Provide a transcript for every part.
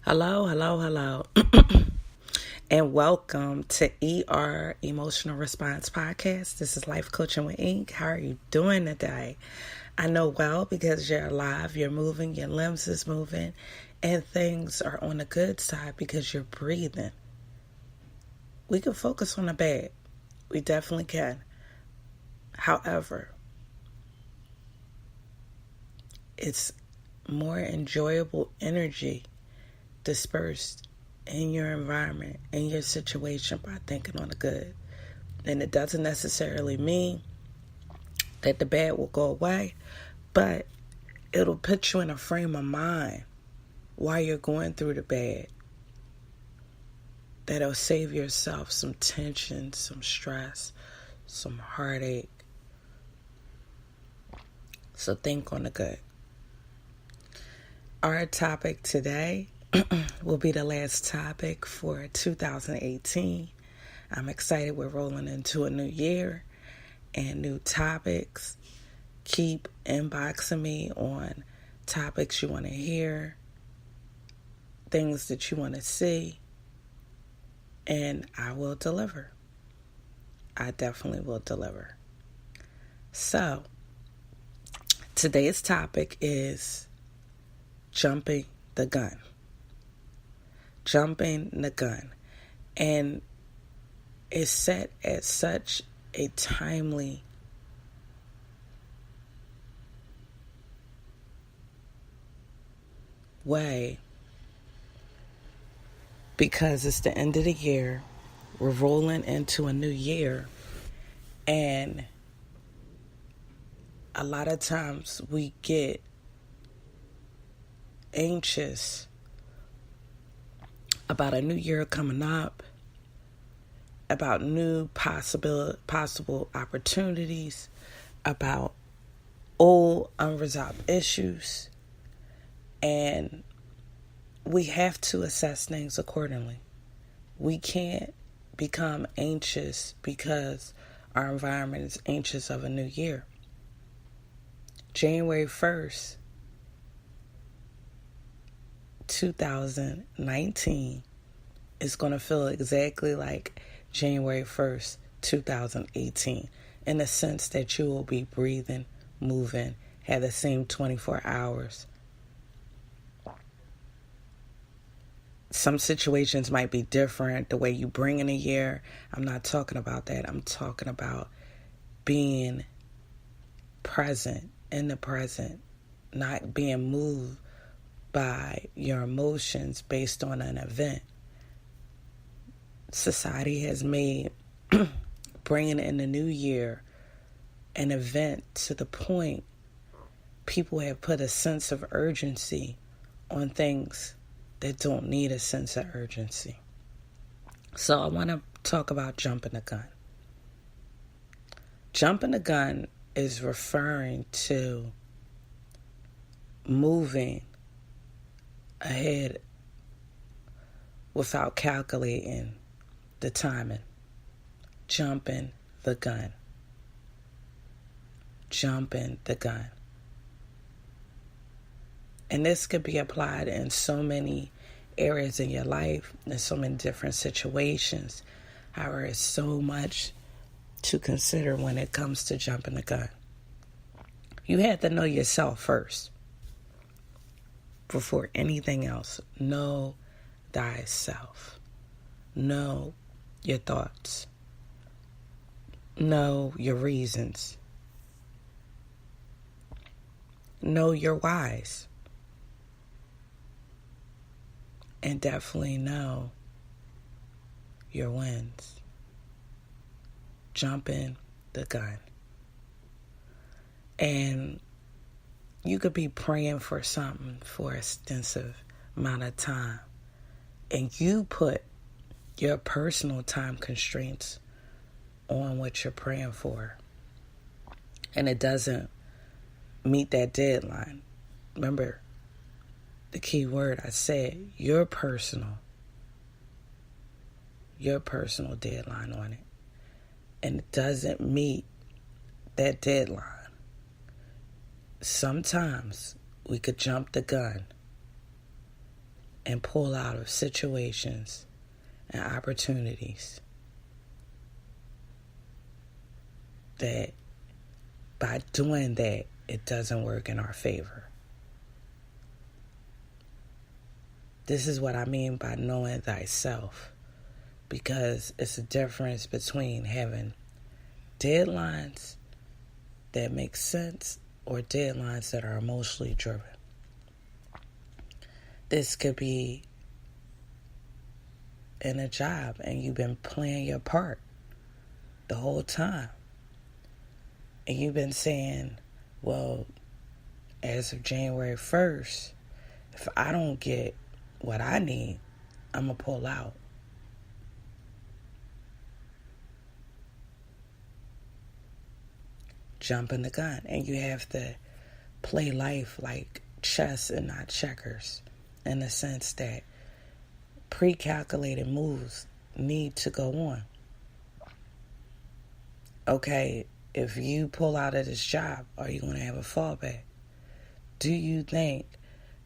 Hello, hello, hello. And welcome to ER Emotional Response Podcast. This is Life Coaching with Ink. How are you doing today? I know well because you're alive, you're moving, your limbs is moving, and things are on the good side because you're breathing. We can focus on the bad. We definitely can. However, it's more enjoyable energy dispersed in your environment, in your situation by thinking on the good. And it doesn't necessarily mean that the bad will go away, but it'll put you in a frame of mind while you're going through the bad. That'll save yourself some tension, some stress, some heartache. So think on the good. Our topic today will be the last topic for 2018. I'm excited we're rolling into a new year and new topics. Keep inboxing me on topics you want to hear, things that you want to see, and I will deliver. I definitely will deliver. So, today's topic is jumping the gun. Jumping the gun. And it's set at such a timely way because it's the end of the year. We're rolling into a new year, and a lot of times we get anxious about a new year coming up, about new possible opportunities, about old unresolved issues, and we have to assess things accordingly. We can't become anxious because our environment is anxious of a new year. January 1st, 2019 is going to feel exactly like January 1st, 2018, in the sense that you will be breathing, moving, have the same 24 hours. Some situations might be different, the way you bring in a year. I'm not talking about that. I'm talking about being present, in the present, not being moved by your emotions based on an event. Society has made bringing in the new year an event to the point people have put a sense of urgency on things that don't need a sense of urgency. So I want to talk about jumping the gun. Jumping the gun is referring to moving ahead without calculating the timing. Jumping the gun. Jumping the gun. And this could be applied in so many areas in your life, in so many different situations. However, it's so much to consider when it comes to jumping the gun. You have to know yourself first. Before anything else, know thyself. Know your thoughts. Know your reasons. Know your whys. And definitely know your wins. Jumping the gun. And you could be praying for something for an extensive amount of time, and you put your personal time constraints on what you're praying for, and it doesn't meet that deadline. Remember the key word I said, your personal deadline on it, and it doesn't meet that deadline. Sometimes we could jump the gun and pull out of situations and opportunities that by doing that, it doesn't work in our favor. This is what I mean by knowing thyself, because it's a difference between having deadlines that make sense or deadlines that are emotionally driven. This could be in a job and you've been playing your part the whole time. And you've been saying, well, as of January 1st, if I don't get what I need, I'm going to pull out. Jumping the gun. And you have to play life like chess and not checkers, in the sense that pre-calculated moves need to go on. Okay, if you pull out of this job, are you going to have a fallback? Do you think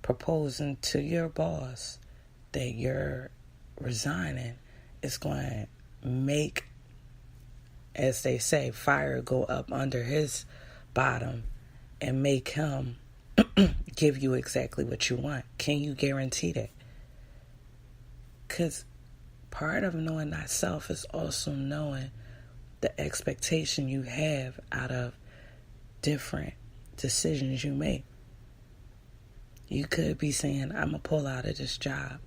proposing to your boss that you're resigning is going to make, as they say, fire go up under his bottom and make him give you exactly what you want? Can you guarantee that? Because part of knowing thyself is also knowing the expectation you have out of different decisions you make. You could be saying, I'm going to pull out of this job,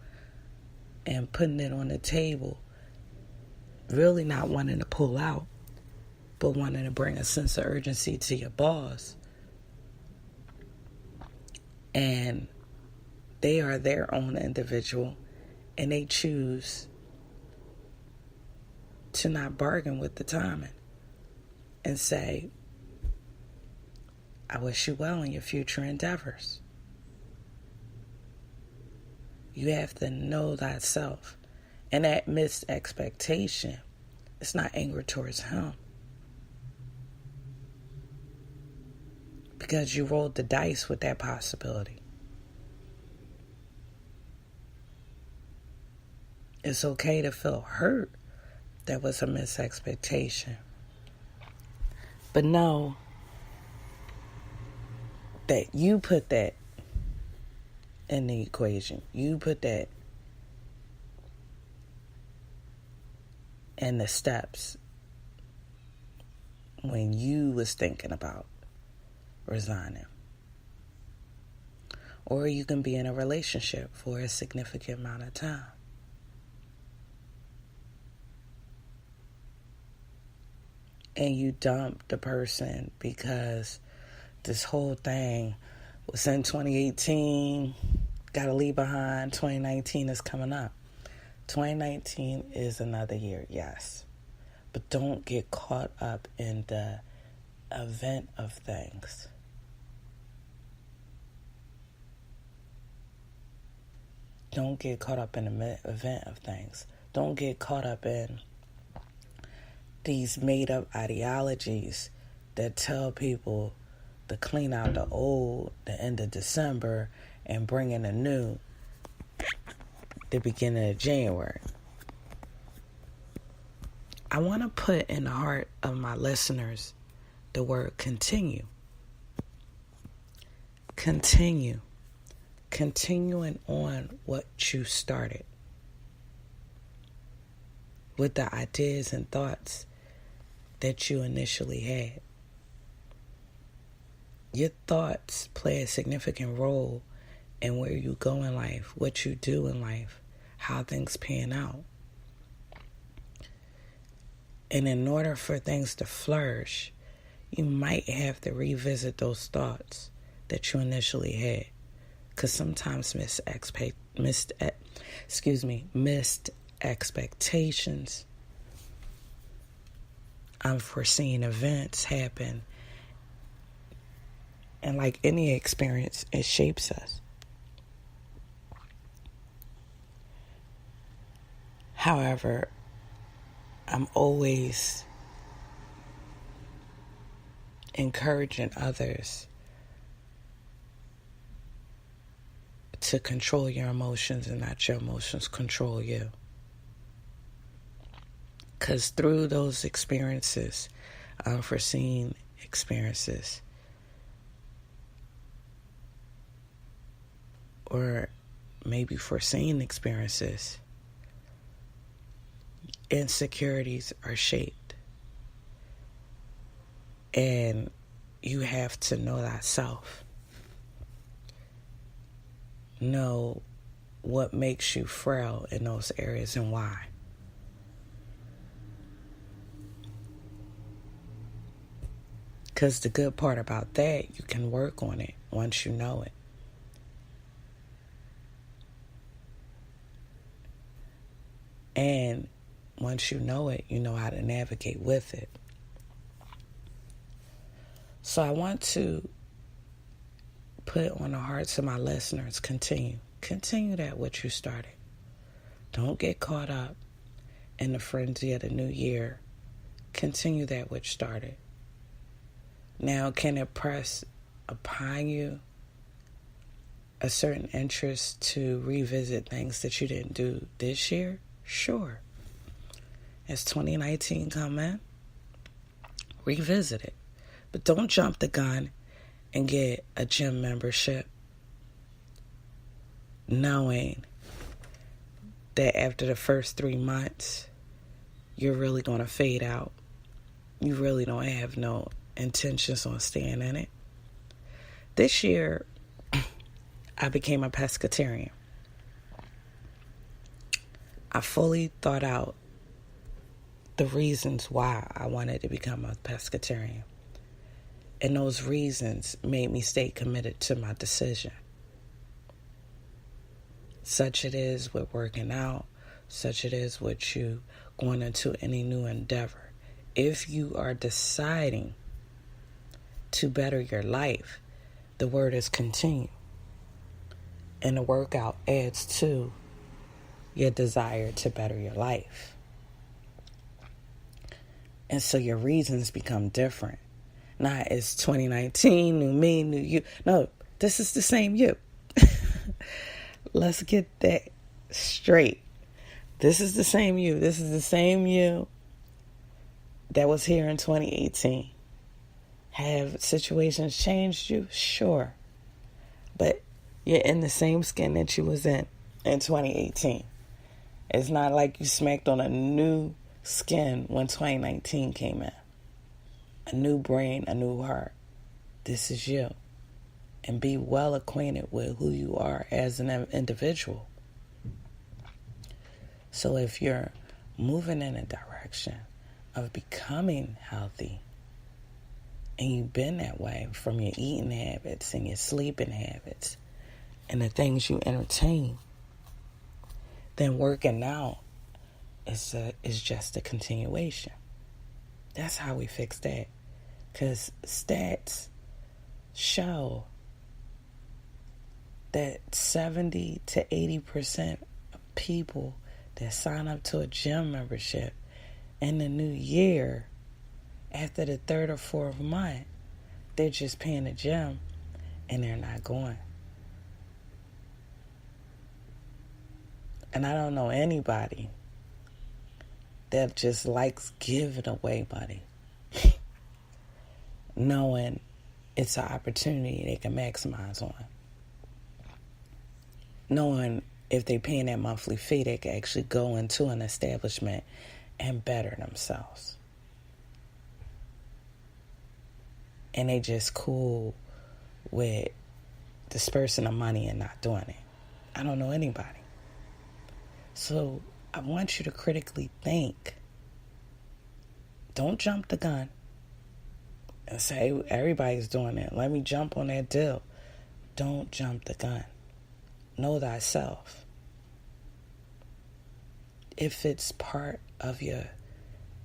and putting it on the table, really not wanting to pull out, but wanting to bring a sense of urgency to your boss. And they are their own individual, and they choose to not bargain with the timing and say, I wish you well in your future endeavors. You have to know thyself. And that missed expectation, it's not anger towards him, because you rolled the dice with that possibility. It's okay to feel hurt. That was a missed expectation. But know that you put that in the equation. You put that in the steps when you was thinking about resigning. Or you can be in a relationship for a significant amount of time. And you dump the person because this whole thing was in 2018, got to leave behind. 2019 is coming up. 2019 is another year, yes. But don't get caught up in the event of things. Don't get caught up in the event of things. Don't get caught up in these made-up ideologies that tell people to clean out the old the end of December and bring in the new the beginning of January. I want to put in the heart of my listeners the word continue. Continue. Continuing on what you started, with the ideas and thoughts that you initially had. Your thoughts play a significant role in where you go in life, what you do in life, how things pan out. And in order for things to flourish, you might have to revisit those thoughts that you initially had. Because sometimes missed expectations, unforeseen events happen. And like any experience, it shapes us. However, I'm always encouraging others to control your emotions and not your emotions control you. Because through those experiences, unforeseen experiences, or maybe foreseen experiences, insecurities are shaped. And you have to know thyself. Know what makes you frail in those areas and why. Because the good part about that, you can work on it once you know it. And once you know it, you know how to navigate with it. So I want to put on the hearts of my listeners, continue that what you started. Don't get caught up in the frenzy of the new year. Continue that which started. Now, can it press upon you a certain interest to revisit things that you didn't do this year? Sure. As 2019 come in, revisit it. But don't jump the gun and get a gym membership knowing that after the first 3 months, you're really going to fade out. You really don't have no intentions on staying in it. This year, I became a pescatarian. I fully thought out the reasons why I wanted to become a pescatarian. And those reasons made me stay committed to my decision. Such it is with working out, such it is with you going into any new endeavor. If you are deciding to better your life, the word is continue. And the workout adds to your desire to better your life. And so your reasons become different. Not it's 2019, new me, new you. No, this is the same you. Let's get that straight. This is the same you. This is the same you that was here in 2018. Have situations changed you? Sure. But you're in the same skin that you was in 2018. It's not like you smacked on a new skin when 2019 came in. A new brain, a new heart. This is you. And be well acquainted with who you are as an individual. So if you're moving in a direction of becoming healthy, and you've been that way from your eating habits and your sleeping habits and the things you entertain, then working out is just a continuation. That's how we fix that. Because stats show that 70 to 80% of people that sign up to a gym membership in the new year, after the third or fourth month, they're just paying the gym and they're not going. And I don't know anybody that just likes giving away money, knowing it's an opportunity they can maximize on. Knowing if they're paying that monthly fee, they can actually go into an establishment and better themselves. And they just cool with dispersing the money and not doing it. I don't know anybody. So I want you to critically think. Don't jump the gun and say, everybody's doing it. Let me jump on that deal. Don't jump the gun. Know thyself. If it's part of your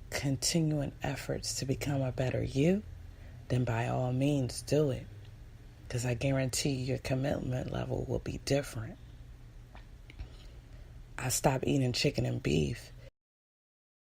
continuing efforts to become a better you, then by all means do it. Because I guarantee your commitment level will be different. I stopped eating chicken and beef